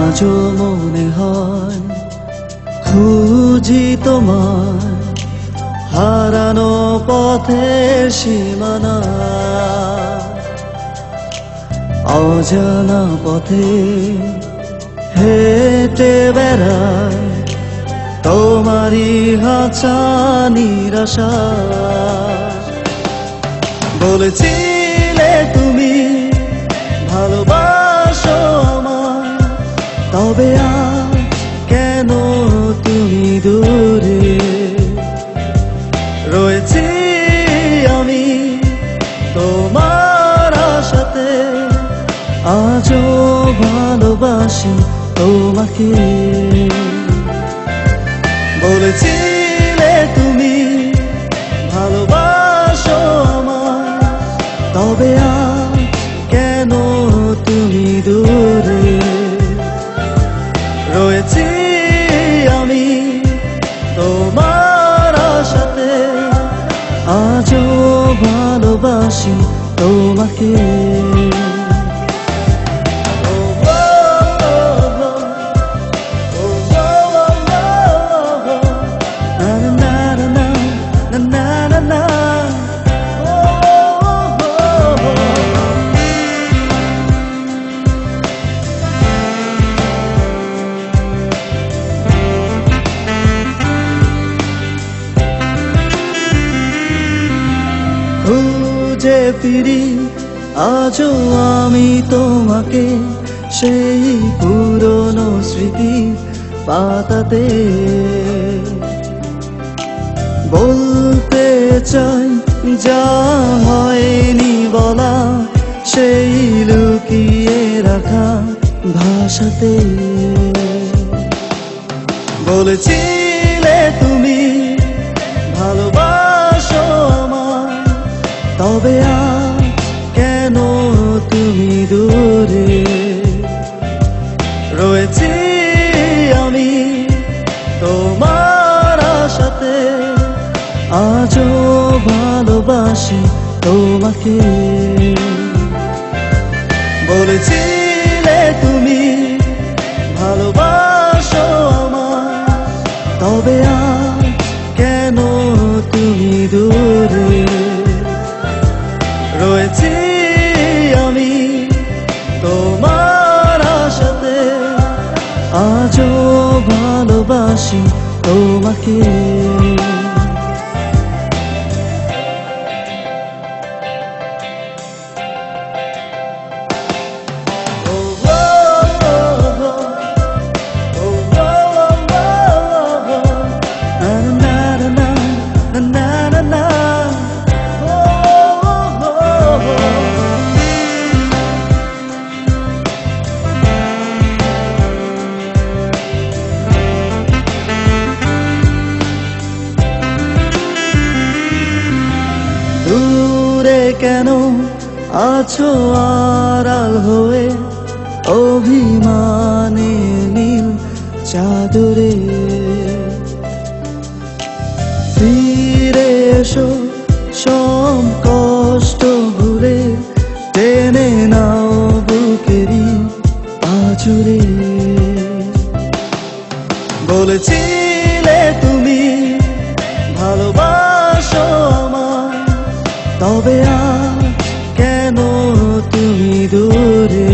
আজও মনে হয় খুঁজি তোমার হারানো পথের সীমানা, অজানা পথে হেঁটে বেড়ায় তোমারই হাঁচানির আশা। বলেছিলে তুমি ভালোবাসো আমায়, তবে আজ কেন তুমি দূরে? রয়েছি আমি তোমার আশাতে, আজও ভালোবাসি তোমাকে। বলেছিলে তুমি ভালোবাসো আমায়, তবে আজ কেন তুমি দূরে? রয়েছি আমি তোমার আশাতে, আজও ভালোবাসি তোমাকে। খুঁজে ফিরি আজও আমি তোমাকে, সেই পুরনো স্মৃতির পাতাতে। বলতে চাই যা হয়নি বলা, সেই লুকিয়ে রাখা ভাষাতে। বলেছিলে তুমি ভালোবাসো আমায়, তবে আজ কেন তুমি দূরে? রয়েছি আমি তোমার আশাতে, আজও ভালোবাসি তোমাকে। বলেছিলে তুমি ভালোবাসো আমায়, তবে আজ কেন তুমি দূরে? রয়েছি আমি তোমার আশাতে, আজও ভালোবাসি তোমাকে। দূরে কেন আছো আড়াল হয়ে, অভিমানে নীল চাদরে? ফিরে এসো সব কষ্ট ভুলে, টেনে নাও বুকেরই আঁচড়ে। বলেছিলে তুমি ভালোবাসো আমায়, তবে আজ কেন তুমি দূরে?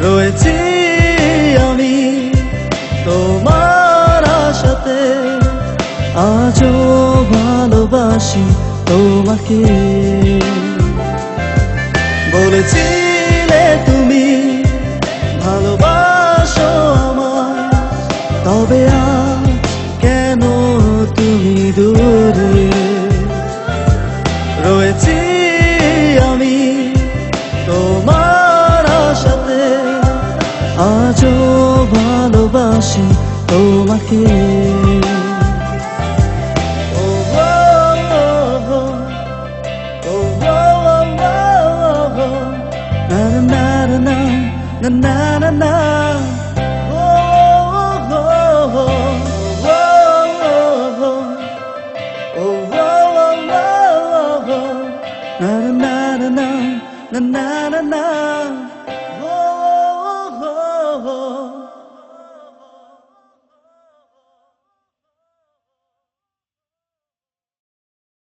রয়েছি আমি তোমার আশাতে, আজও ভালোবাসি তোমাকে। বলেছিলে তুমি ভালোবাসো আমায়, তবে আজ কেন তুমি দূরে? রয়েছি আমি তোমার আশাতে, আজও ভালোবাসি তোমাকে। Na na na na, oh oh oh oh, oh oh oh, na na na na na na na.